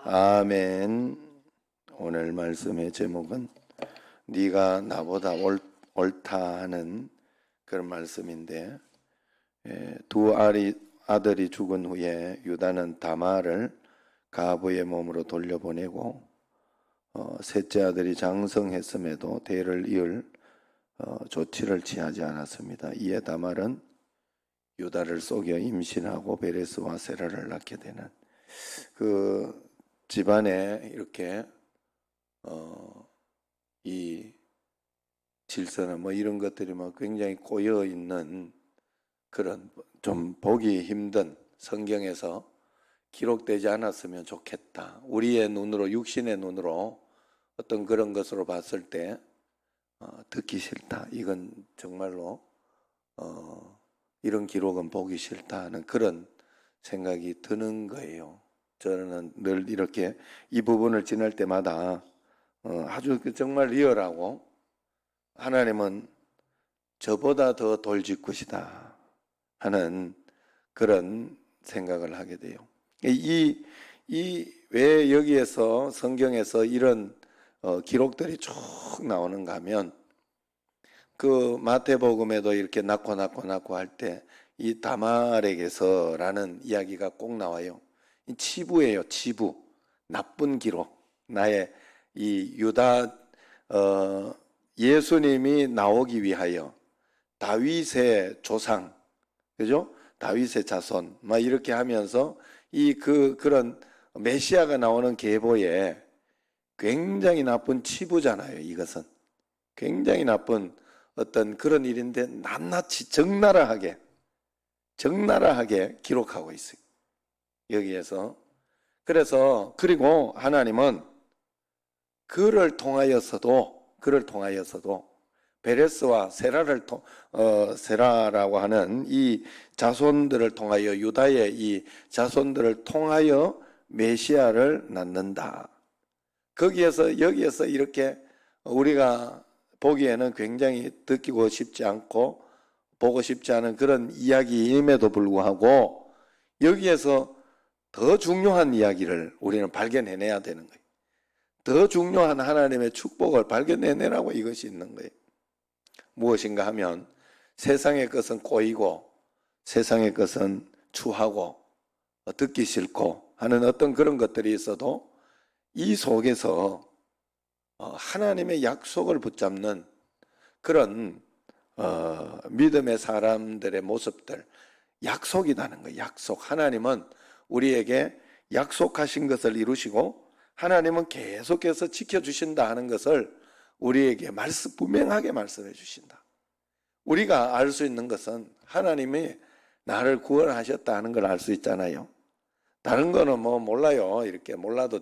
아멘. 오늘 말씀의 제목은 네가 나보다 옳다 하는 그런 말씀인데, 두 아들이 죽은 후에 유다는 다말을 가부의 몸으로 돌려보내고, 셋째 아들이 장성했음에도 대를 이을 조치를 취하지 않았습니다. 이에 다말은 유다를 속여 임신하고 베레스와 세라를 낳게 되는 그 집안에 이렇게 이 질서나 뭐 이런 것들이 막 굉장히 꼬여 있는 그런 좀 보기 힘든, 성경에서 기록되지 않았으면 좋겠다. 우리의 눈으로, 육신의 눈으로 어떤 그런 것으로 봤을 때 듣기 싫다. 이건 정말로 이런 기록은 보기 싫다 하는 그런 생각이 드는 거예요. 저는 늘 이렇게 이 부분을 지날 때마다 아주 정말 리얼하고, 하나님은 저보다 더 돌직구시다 하는 그런 생각을 하게 돼요. 왜 여기에서 성경에서 이런 기록들이 쭉 나오는가 하면, 그 마태복음에도 이렇게 낳고 할 때 이 다말에게서라는 이야기가 꼭 나와요. 치부예요, 치부. 나쁜 기록. 나의 이 유다, 예수님이 나오기 위하여 다윗의 조상, 그죠? 다윗의 자손, 막 이렇게 하면서 그런 메시아가 나오는 계보에 굉장히 나쁜 치부잖아요, 이것은. 굉장히 나쁜 어떤 그런 일인데 낱낱이 적나라하게 기록하고 있어요. 여기에서. 그리고 하나님은 그를 통하여서도 베레스와 세라라고 하는 이 자손들을 통하여, 유다의 이 자손들을 통하여 메시아를 낳는다. 여기에서 이렇게 우리가 보기에는 굉장히 듣기고 싶지 않고 보고 싶지 않은 그런 이야기임에도 불구하고, 여기에서 더 중요한 이야기를 우리는 발견해내야 되는 거예요. 더 중요한 하나님의 축복을 발견해내라고 이것이 있는 거예요. 무엇인가 하면, 세상의 것은 꼬이고 세상의 것은 추하고 듣기 싫고 하는 어떤 그런 것들이 있어도, 이 속에서 하나님의 약속을 붙잡는 그런 믿음의 사람들의 모습들, 약속이라는 거예요. 약속. 하나님은 우리에게 약속하신 것을 이루시고, 하나님은 계속해서 지켜주신다 하는 것을 우리에게 분명하게 말씀해 주신다. 우리가 알 수 있는 것은 하나님이 나를 구원하셨다 하는 걸 알 수 있잖아요. 다른 거는 뭐 몰라요. 이렇게 몰라도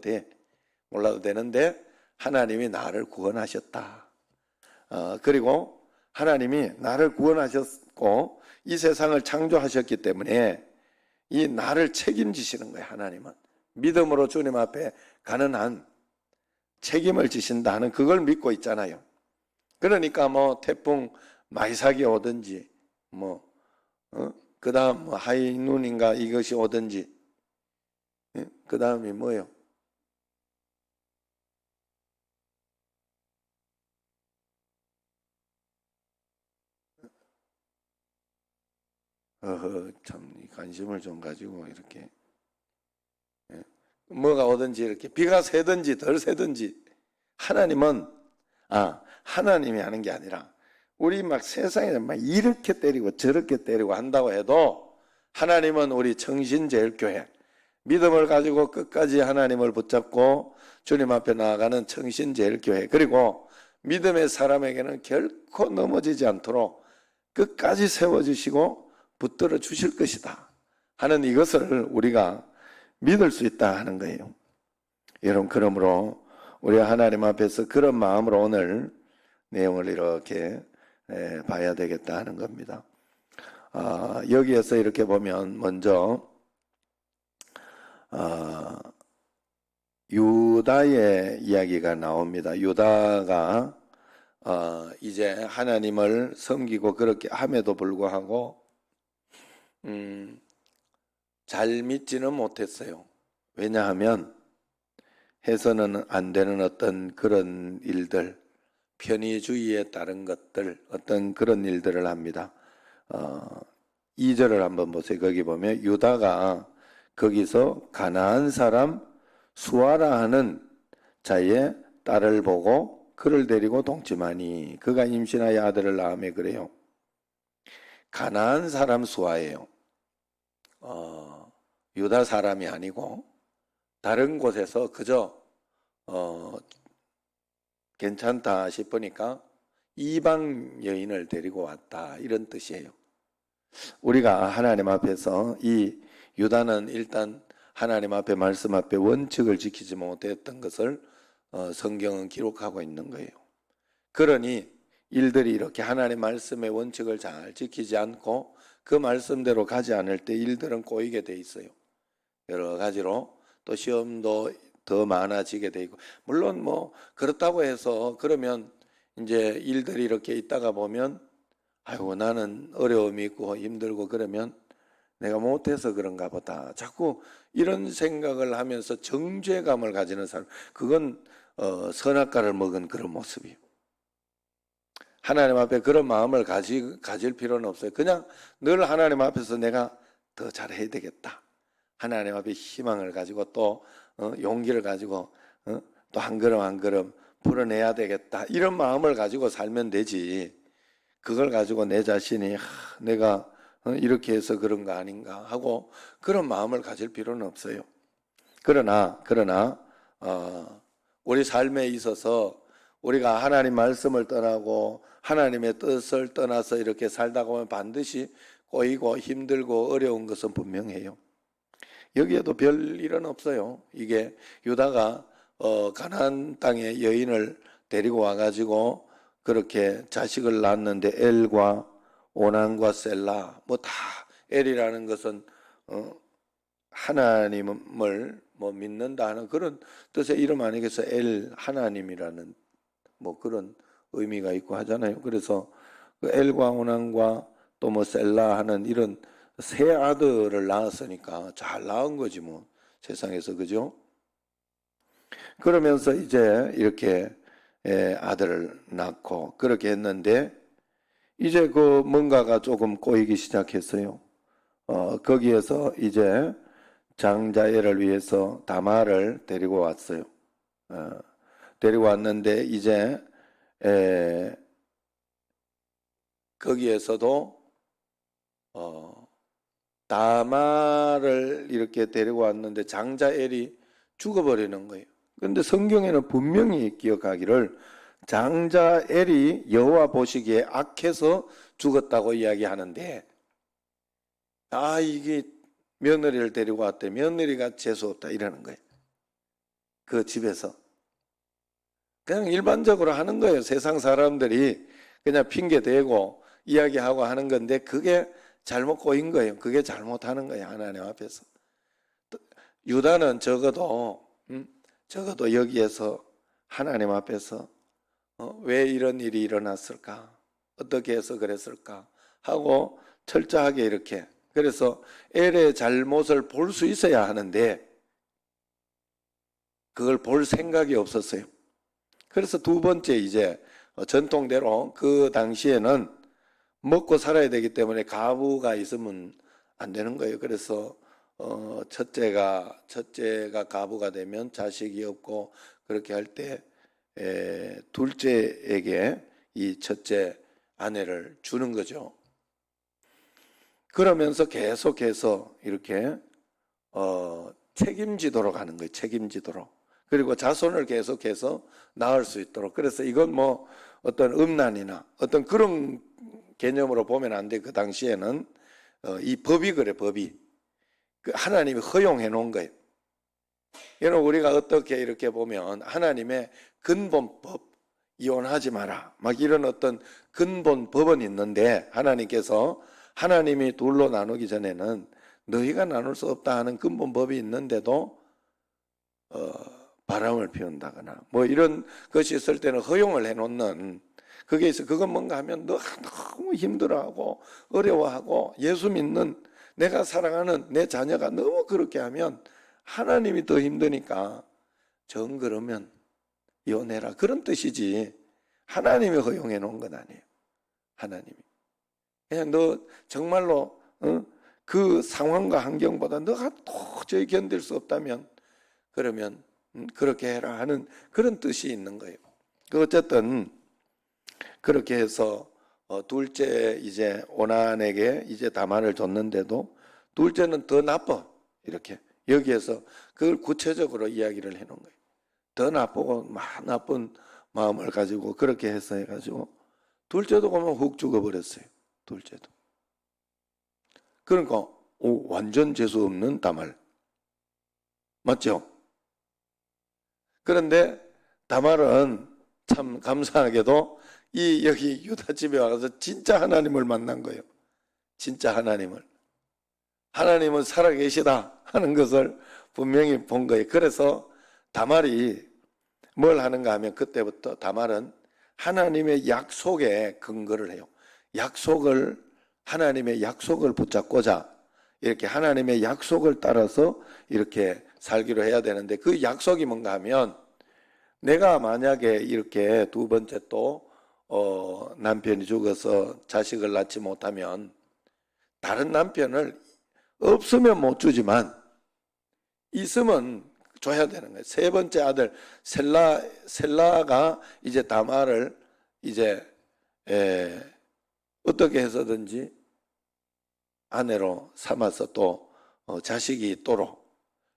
되는데, 하나님이 나를 구원하셨다. 그리고 하나님이 나를 구원하셨고 이 세상을 창조하셨기 때문에 이 나를 책임지시는 거예요. 하나님은 믿음으로 주님 앞에 가는 한 책임을 지신다 하는 그걸 믿고 있잖아요. 그러니까 뭐 태풍 마이삭이 오든지, 그 다음 하이눈인가 이것이 오든지, 그 다음이 뭐예요? 참 관심을 좀 가지고 이렇게, 뭐가 오든지, 이렇게 비가 새든지 덜 새든지, 하나님이 하는 게 아니라, 우리 막 세상에 막 이렇게 때리고 저렇게 때리고 한다고 해도, 하나님은 우리 청신제일교회, 믿음을 가지고 끝까지 하나님을 붙잡고 주님 앞에 나아가는 청신제일교회, 그리고 믿음의 사람에게는 결코 넘어지지 않도록 끝까지 세워주시고 붙들어 주실 것이다 하는 이것을 우리가 믿을 수 있다 하는 거예요. 여러분, 그러므로 우리가 하나님 앞에서 그런 마음으로 오늘 내용을 이렇게 봐야 되겠다 하는 겁니다. 여기에서 이렇게 보면 먼저 유다의 이야기가 나옵니다. 유다가 이제 하나님을 섬기고 그렇게 함에도 불구하고 잘 믿지는 못했어요. 왜냐하면 해서는 안 되는 어떤 그런 일들, 편의주의에 따른 것들, 어떤 그런 일들을 합니다. 2절을 한번 보세요. 거기 보면 유다가 거기서 가나안 사람 수아라 하는 자의 딸을 보고 그를 데리고 동침하니 그가 임신하여 아들을 낳으며 그래요. 가나안 사람 수아예요. 유다 사람이 아니고 다른 곳에서 그저 괜찮다 싶으니까 이방 여인을 데리고 왔다, 이런 뜻이에요. 우리가 하나님 앞에서 이 유다는 일단 하나님 앞에 말씀 앞에 원칙을 지키지 못했던 것을 성경은 기록하고 있는 거예요. 그러니 일들이 이렇게 하나님 말씀의 원칙을 잘 지키지 않고 그 말씀대로 가지 않을 때 일들은 꼬이게 돼 있어요. 여러 가지로 또 시험도 더 많아지게 돼 있고, 물론 뭐 그렇다고 해서 그러면 이제 일들이 이렇게 있다가 보면 아이고 나는 어려움이 있고 힘들고 그러면 내가 못해서 그런가 보다, 자꾸 이런 생각을 하면서 정죄감을 가지는 사람, 그건 선악과를 먹은 그런 모습이에요. 하나님 앞에 그런 마음을 가질 필요는 없어요. 그냥 늘 하나님 앞에서 내가 더 잘해야 되겠다, 하나님 앞에 희망을 가지고 또 용기를 가지고 또 한 걸음 한 걸음 풀어내야 되겠다, 이런 마음을 가지고 살면 되지, 그걸 가지고 내 자신이 내가 이렇게 해서 그런 거 아닌가 하고 그런 마음을 가질 필요는 없어요. 그러나 우리 삶에 있어서 우리가 하나님 말씀을 떠나고 하나님의 뜻을 떠나서 이렇게 살다 보면 반드시 꼬이고 힘들고 어려운 것은 분명해요. 여기에도 별 일은 없어요. 이게 유다가 가나안 땅의 여인을 데리고 와가지고 그렇게 자식을 낳았는데 엘과 오난과 셀라, 뭐 다 엘이라는 것은 하나님을 뭐 믿는다 하는 그런 뜻의 이름 아니겠어요? 엘, 하나님이라는 뭐 그런 의미가 있고 하잖아요. 그래서 그 엘과 오난과 또 뭐 셀라 하는 이런 세 아들을 낳았으니까 잘 낳은 거지 뭐 세상에서, 그죠? 그러면서 이제 이렇게 아들을 낳고 그렇게 했는데 이제 그 뭔가가 조금 꼬이기 시작했어요. 거기에서 이제 장자애를 위해서 다말을 데리고 왔어요. 데리고 왔는데 이제 거기에서도 다말을 이렇게 데리고 왔는데 장자엘이 죽어버리는 거예요. 그런데 성경에는 분명히 기억하기를 장자엘이 여호와 보시기에 악해서 죽었다고 이야기하는데, 이게 며느리를 데리고 왔대, 며느리가 재수없다 이러는 거예요. 그 집에서 그냥 일반적으로 하는 거예요. 세상 사람들이 그냥 핑계 대고 이야기하고 하는 건데 그게 잘못 꼬인 거예요. 그게 잘못하는 거예요, 하나님 앞에서. 유다는 적어도 여기에서 하나님 앞에서 왜 이런 일이 일어났을까, 어떻게 해서 그랬을까 하고 철저하게 이렇게, 그래서 엘의 잘못을 볼 수 있어야 하는데 그걸 볼 생각이 없었어요. 그래서 두 번째, 이제 전통대로 그 당시에는 먹고 살아야 되기 때문에 가부가 있으면 안 되는 거예요. 그래서 첫째가 가부가 되면 자식이 없고 그렇게 할 때 둘째에게 이 첫째 아내를 주는 거죠. 그러면서 계속해서 이렇게 책임지도록 하는 거예요. 책임지도록. 그리고 자손을 계속해서 낳을 수 있도록. 그래서 이건 뭐 어떤 음란이나 어떤 그런 개념으로 보면 안 돼. 그 당시에는 이 법이 그래, 법이. 그 하나님이 허용해 놓은 거예요. 여러분, 우리가 어떻게 이렇게 보면 하나님의 근본법, 이혼하지 마라, 막 이런 어떤 근본 법은 있는데, 하나님께서 하나님이 둘로 나누기 전에는 너희가 나눌 수 없다 하는 근본 법이 있는데도 바람을 피운다거나 뭐 이런 것이 있을 때는 허용을 해놓는, 그게 있어. 그건 뭔가 하면 너무 힘들어하고 어려워하고, 예수 믿는 내가 사랑하는 내 자녀가 너무 그렇게 하면 하나님이 더 힘드니까 정 그러면 이혼해라. 그런 뜻이지. 하나님이 허용해 놓은 건 아니에요. 하나님이. 그냥 너 정말로 그 상황과 환경보다 너가 도저히 견딜 수 없다면 그러면 그렇게 해라 하는 그런 뜻이 있는 거예요. 어쨌든 그렇게 해서 둘째 이제 오난에게 이제 다말을 줬는데도 둘째는 더 나빠. 이렇게 여기에서 그걸 구체적으로 이야기를 해놓은 거예요. 더 나쁘고 막 나쁜 마음을 가지고 그렇게 해서 해가지고 둘째도 그만 훅 죽어버렸어요. 둘째도. 그러니까 완전 재수 없는 다말. 맞죠? 그런데 다말은 참 감사하게도 여기 유다 집에 와서 진짜 하나님을 만난 거예요. 진짜 하나님을. 하나님은 살아계시다 하는 것을 분명히 본 거예요. 그래서 다말이 뭘 하는가 하면 그때부터 다말은 하나님의 약속에 근거를 해요. 하나님의 약속을 붙잡고자 이렇게 하나님의 약속을 따라서 이렇게 살기로 해야 되는데 그 약속이 뭔가 하면 내가 만약에 이렇게 두 번째 또 남편이 죽어서 자식을 낳지 못하면 다른 남편을 없으면 못 주지만 있으면 줘야 되는 거예요. 세 번째 아들 셀라가 이제 다말을 이제 어떻게 해서든지 아내로 삼아서 또 자식이 있도록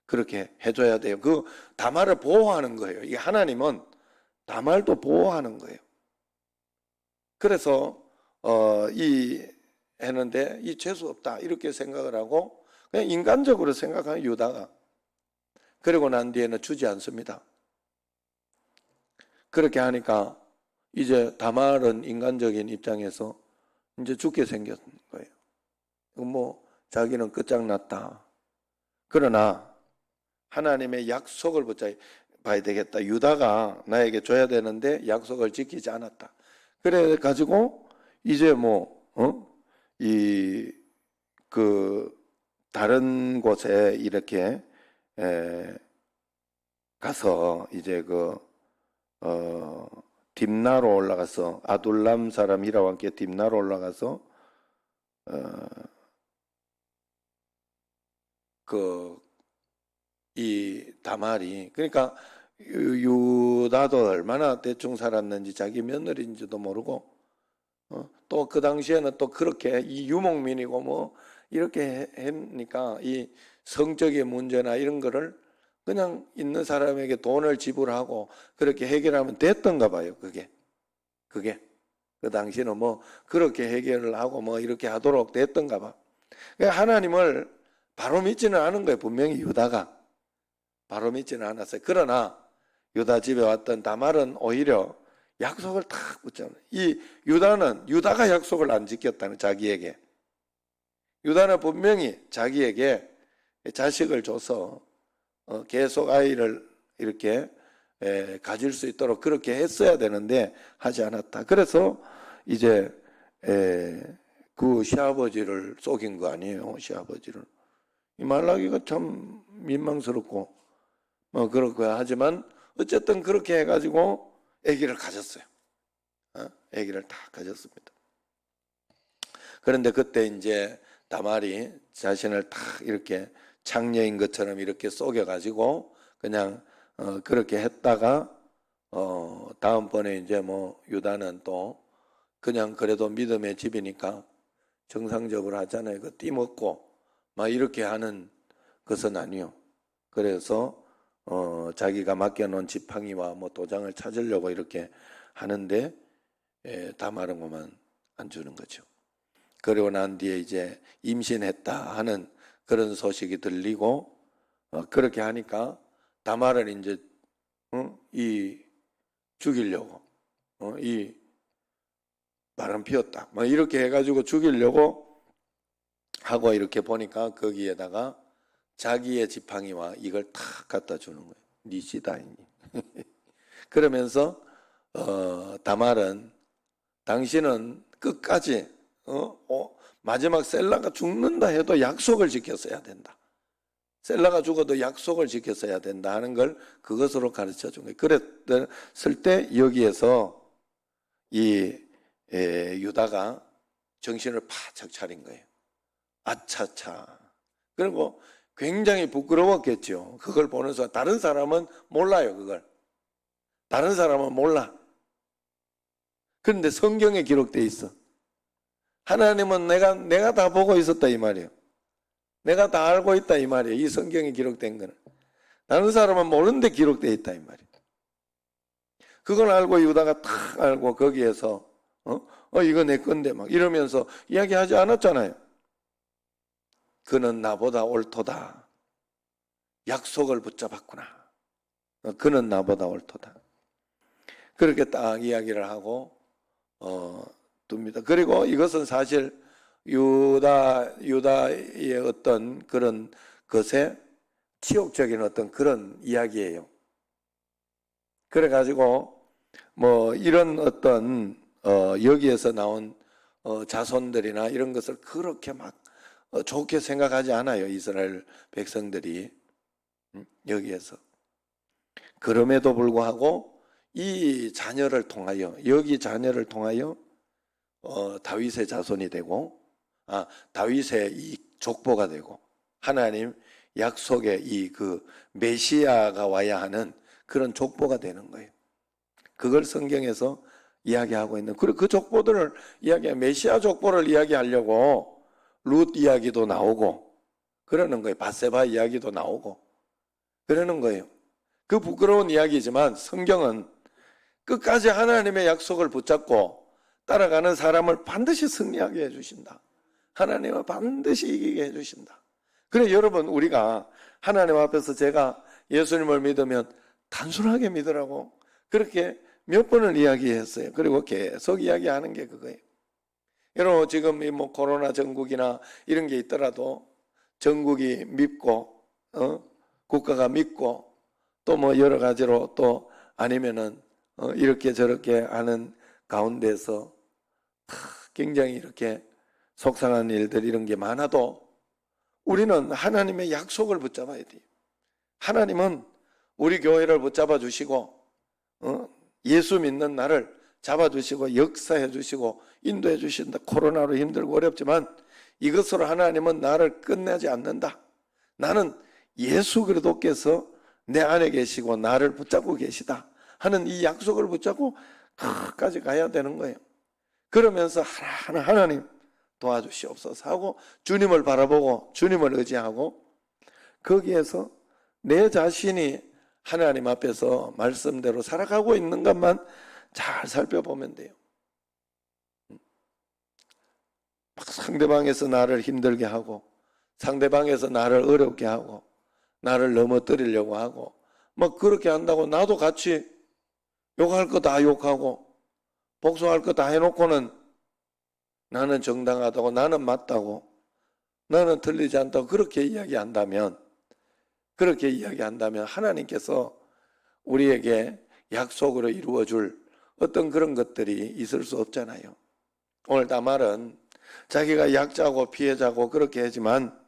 그렇게 해줘야 돼요. 그 다말을 보호하는 거예요. 이 하나님은 다말도 보호하는 거예요. 그래서 했는데 이 재수 없다 이렇게 생각을 하고 그냥 인간적으로 생각하는 유다가 그리고 난 뒤에는 주지 않습니다. 그렇게 하니까 이제 다말은 인간적인 입장에서 이제 죽게 생긴 거예요. 뭐 자기는 끝장났다. 그러나 하나님의 약속을 붙잡아야 되겠다. 유다가 나에게 줘야 되는데 약속을 지키지 않았다. 그래 가지고 이제 다른 곳에 이렇게 가서 이제 딥나로 올라가서 아둘람 사람 히라와 함께 딥나로 올라가서 이 다말이 그러니까 유다도 얼마나 대충 살았는지 자기 며느리인지도 모르고 또 그 당시에는 또 그렇게 이 유목민이고 뭐 이렇게 했니까 이 성적인 문제나 이런 거를 그냥 있는 사람에게 돈을 지불하고 그렇게 해결하면 됐던가 봐요. 그게 그 당시는 뭐 그렇게 해결을 하고 뭐 이렇게 하도록 됐던가 봐. 그러니까 하나님을 바로 믿지는 않은 거예요. 분명히 유다가 바로 믿지는 않았어요. 그러나 유다 집에 왔던 다말은 오히려 약속을 탁 붙잡는. 이 유다가 약속을 안 지켰다는 자기에게. 유다는 분명히 자기에게 자식을 줘서 계속 아이를 이렇게 가질 수 있도록 그렇게 했어야 되는데 하지 않았다. 그래서 이제 그 시아버지를 속인 거 아니에요. 시아버지를. 이 말라기가 참 민망스럽고 그럴 거야. 하지만 어쨌든 그렇게 해가지고 아기를 가졌어요. 아기를 다 가졌습니다. 그런데 그때 이제 다말이 자신을 딱 이렇게 창녀인 것처럼 이렇게 속여가지고 그냥 그렇게 했다가 다음번에 이제 유다는 또 그냥 그래도 믿음의 집이니까 정상적으로 하잖아요. 그 띠먹고 막 이렇게 하는 것은 아니요. 그래서 자기가 맡겨놓은 지팡이와 도장을 찾으려고 이렇게 하는데 다말은 것만 안 주는 거죠. 그리고 난 뒤에 이제 임신했다 하는 그런 소식이 들리고 그렇게 하니까 다말은 이제 죽이려고 이 바람 피웠다 이렇게 해가지고 죽이려고 하고 이렇게 보니까 거기에다가 자기의 지팡이와 이걸 탁 갖다 주는 거예요. 니 시다이니. 그러면서 다말은 당신은 끝까지 마지막 셀라가 죽는다 해도 약속을 지켰어야 된다. 셀라가 죽어도 약속을 지켰어야 된다 하는 걸 그것으로 가르쳐 준 거예요. 그랬을 때 여기에서 이 유다가 정신을 바짝 차린 거예요. 아차차. 그리고 굉장히 부끄러웠겠죠. 그걸 보는 순간 다른 사람은 몰라요. 그걸. 다른 사람은 몰라. 그런데 성경에 기록되어 있어. 하나님은 내가 다 보고 있었다 이 말이에요. 내가 다 알고 있다 이 말이에요. 이 성경에 기록된 거는. 다른 사람은 모르는데 기록되어 있다 이 말이에요. 그걸 알고 유다가 탁 알고 거기에서 이거 내 건데 막 이러면서 이야기하지 않았잖아요. 그는 나보다 옳도다. 약속을 붙잡았구나. 그는 나보다 옳도다. 그렇게 딱 이야기를 하고 둡니다. 그리고 이것은 사실 유다의 어떤 그런 것에 치욕적인 어떤 그런 이야기예요. 그래가지고 뭐 이런 어떤 여기에서 나온 자손들이나 이런 것을 그렇게 막 좋게 생각하지 않아요. 이스라엘 백성들이 여기에서. 그럼에도 불구하고 이 자녀를 통하여 여기 자녀를 통하여 다윗의 자손이 되고 다윗의 이 족보가 되고 하나님 약속의 이 그 메시아가 와야 하는 그런 족보가 되는 거예요. 그걸 성경에서 이야기하고 있는 그 족보들을 메시아 족보를 이야기하려고 룻 이야기도 나오고 그러는 거예요. 밧세바 이야기도 나오고 그러는 거예요. 그 부끄러운 이야기지만 성경은 끝까지 하나님의 약속을 붙잡고 따라가는 사람을 반드시 승리하게 해주신다. 하나님은 반드시 이기게 해주신다. 그래 여러분 우리가 하나님 앞에서 제가 예수님을 믿으면 단순하게 믿으라고 그렇게 몇 번을 이야기했어요. 그리고 계속 이야기하는 게 그거예요. 여러분 지금 뭐 코로나 전국이나 이런 게 있더라도 전국이 믿고 국가가 믿고 또 뭐 여러 가지로 또 아니면은 이렇게 저렇게 하는 가운데서 굉장히 이렇게 속상한 일들 이런 게 많아도 우리는 하나님의 약속을 붙잡아야 돼요. 하나님은 우리 교회를 붙잡아 주시고 예수 믿는 나를 잡아주시고 역사해 주시고 인도해 주신다. 코로나로 힘들고 어렵지만 이것으로 하나님은 나를 끝내지 않는다. 나는 예수 그리스도께서 내 안에 계시고 나를 붙잡고 계시다 하는 이 약속을 붙잡고 끝까지 가야 되는 거예요. 그러면서 하나하나 하나님 도와주시옵소서 하고 주님을 바라보고 주님을 의지하고 거기에서 내 자신이 하나님 앞에서 말씀대로 살아가고 있는 것만 잘 살펴보면 돼요. 상대방에서 나를 힘들게 하고 상대방에서 나를 어렵게 하고 나를 넘어뜨리려고 하고 뭐 그렇게 한다고 나도 같이 욕할 거 다 욕하고 복수할 거 다 해놓고는 나는 정당하다고 나는 맞다고 나는 틀리지 않다고 그렇게 이야기한다면 하나님께서 우리에게 약속으로 이루어줄 어떤 그런 것들이 있을 수 없잖아요. 오늘 다말은 자기가 약자고 피해자고 그렇게 하지만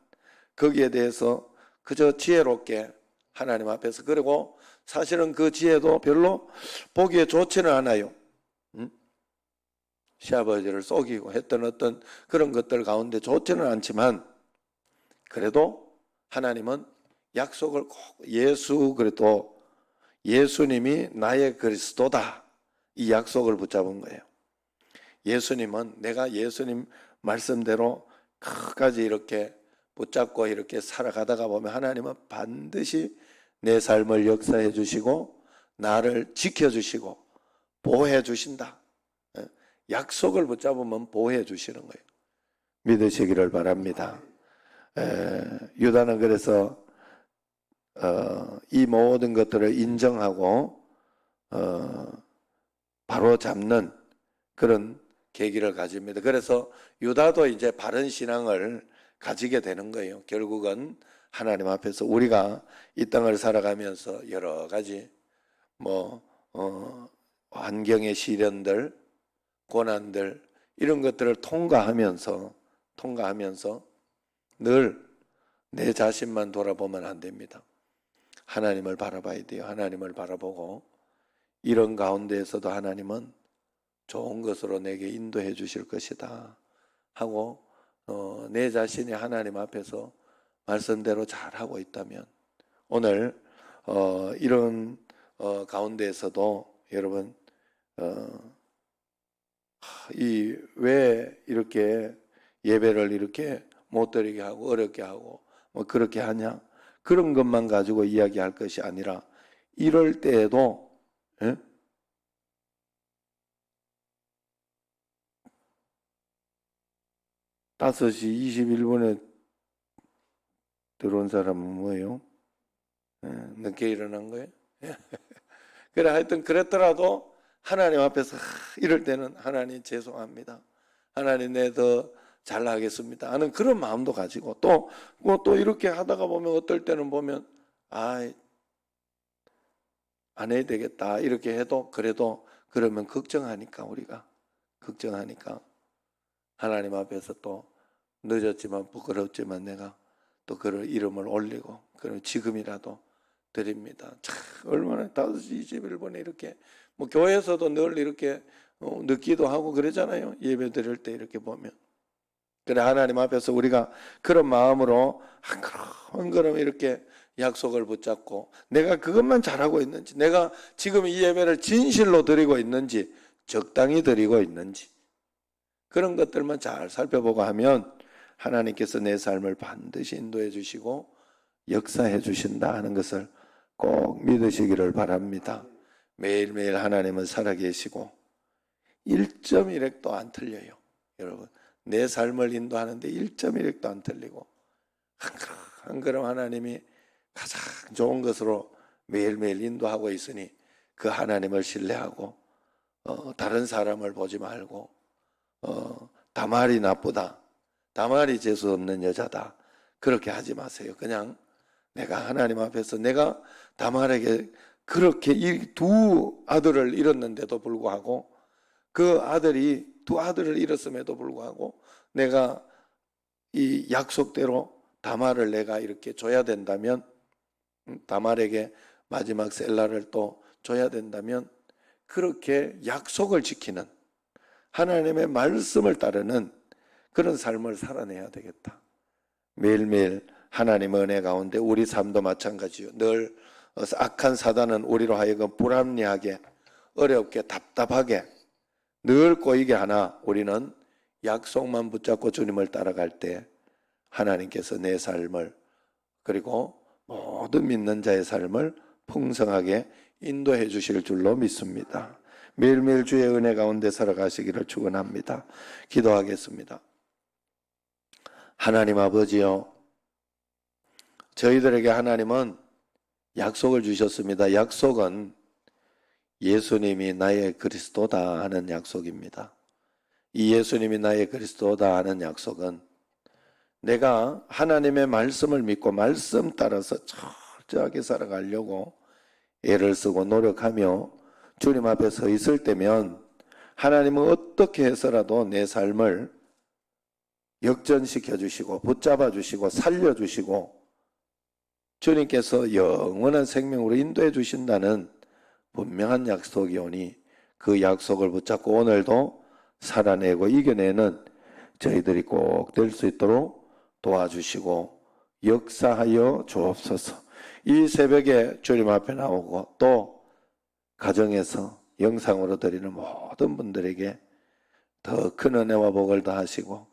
거기에 대해서 그저 지혜롭게 하나님 앞에서 그리고 사실은 그 지혜도 별로 보기에 좋지는 않아요. 시아버지를 속이고 했던 어떤 그런 것들 가운데 좋지는 않지만 그래도 하나님은 약속을 꼭 그래도 예수님이 나의 그리스도다 이 약속을 붙잡은 거예요. 예수님은 내가 예수님 말씀대로 끝까지 이렇게 붙잡고 이렇게 살아가다가 보면 하나님은 반드시 내 삶을 역사해 주시고 나를 지켜주시고 보호해 주신다. 약속을 붙잡으면 보호해 주시는 거예요. 믿으시기를 바랍니다. 유다는 그래서 이 모든 것들을 인정하고 바로 잡는 그런 계기를 가집니다. 그래서 유다도 이제 바른 신앙을 가지게 되는 거예요. 결국은 하나님 앞에서 우리가 이 땅을 살아가면서 여러 가지 환경의 시련들, 고난들 이런 것들을 통과하면서 늘 내 자신만 돌아보면 안 됩니다. 하나님을 바라봐야 돼요. 하나님을 바라보고 이런 가운데에서도 하나님은 좋은 것으로 내게 인도해 주실 것이다 하고 내 자신이 하나님 앞에서 말씀대로 잘하고 있다면 오늘 이런 가운데에서도 여러분 왜 이렇게 예배를 이렇게 못 드리게 하고 어렵게 하고 뭐 그렇게 하냐, 그런 것만 가지고 이야기할 것이 아니라 이럴 때에도 5시 21분에 들어온 사람은 뭐예요? 늦게 일어난 거예요? 그래, 하여튼 그랬더라도 하나님 앞에서 이럴 때는 하나님 죄송합니다. 하나님 내 더 잘나가겠습니다 하는 그런 마음도 가지고 또 이렇게 하다가 보면 어떨 때는 보면 안 해야 되겠다 이렇게 해도 그래도 그러면 우리가 걱정하니까 하나님 앞에서 또 늦었지만 부끄럽지만 내가 또 그런 이름을 올리고 그럼 지금이라도 드립니다. 참 얼마나 5시 21분에 이렇게 뭐 교회에서도 늘 이렇게 늦기도 하고 그러잖아요. 예배 드릴 때 이렇게 보면. 그래 하나님 앞에서 우리가 그런 마음으로 한 걸음 이렇게 약속을 붙잡고 내가 그것만 잘하고 있는지, 내가 지금 이 예배를 진실로 드리고 있는지, 적당히 드리고 있는지 그런 것들만 잘 살펴보고 하면 하나님께서 내 삶을 반드시 인도해 주시고 역사해 주신다 하는 것을 꼭 믿으시기를 바랍니다. 매일매일 하나님은 살아계시고 1.1획도 안 틀려요. 여러분 내 삶을 인도하는데 1.1획도 안 틀리고 한 걸음 하나님이 가장 좋은 것으로 매일매일 인도하고 있으니 그 하나님을 신뢰하고 다른 사람을 보지 말고 다말이 나쁘다, 다말이 재수 없는 여자다 그렇게 하지 마세요. 그냥 내가 하나님 앞에서 내가 다말에게 그렇게 이 두 아들을 잃었는데도 불구하고 그 아들이 두 아들을 잃었음에도 불구하고 내가 이 약속대로 다말을 내가 이렇게 줘야 된다면, 다말에게 마지막 셀라를 또 줘야 된다면 그렇게 약속을 지키는 하나님의 말씀을 따르는 그런 삶을 살아내야 되겠다. 매일매일 하나님의 은혜 가운데 우리 삶도 마찬가지요. 늘 악한 사단은 우리로 하여금 불합리하게, 어렵게, 답답하게, 늘 꼬이게 하나 우리는 약속만 붙잡고 주님을 따라갈 때 하나님께서 내 삶을 그리고 모든 믿는 자의 삶을 풍성하게 인도해 주실 줄로 믿습니다. 매일매일 주의 은혜 가운데 살아가시기를 축원합니다. 기도하겠습니다. 하나님 아버지요, 저희들에게 하나님은 약속을 주셨습니다. 약속은 예수님이 나의 그리스도다 하는 약속입니다. 이 예수님이 나의 그리스도다 하는 약속은 내가 하나님의 말씀을 믿고 말씀 따라서 철저하게 살아가려고 애를 쓰고 노력하며 주님 앞에 서 있을 때면 하나님은 어떻게 해서라도 내 삶을 역전시켜 주시고 붙잡아 주시고 살려 주시고 주님께서 영원한 생명으로 인도해 주신다는 분명한 약속이 오니 그 약속을 붙잡고 오늘도 살아내고 이겨내는 저희들이 꼭 될 수 있도록 도와주시고 역사하여 주옵소서. 이 새벽에 주님 앞에 나오고 또 가정에서 영상으로 드리는 모든 분들에게 더 큰 은혜와 복을 더하시고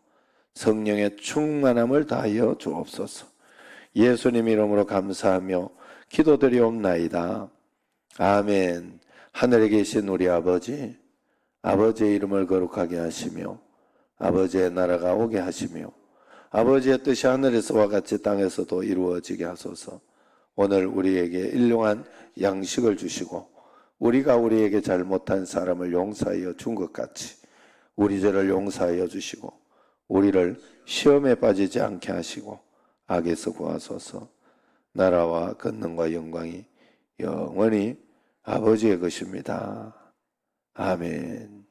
성령의 충만함을 다하여 주옵소서. 예수님 이름으로 감사하며 기도드리옵나이다. 아멘. 하늘에 계신 우리 아버지, 아버지의 이름을 거룩하게 하시며 아버지의 나라가 오게 하시며 아버지의 뜻이 하늘에서와 같이 땅에서도 이루어지게 하소서. 오늘 우리에게 일용한 양식을 주시고 우리가 우리에게 잘못한 사람을 용서하여 준 것 같이 우리 죄를 용서하여 주시고 우리를 시험에 빠지지 않게 하시고 악에서 구하소서. 나라와 권능과 영광이 영원히 아버지의 것입니다. 아멘.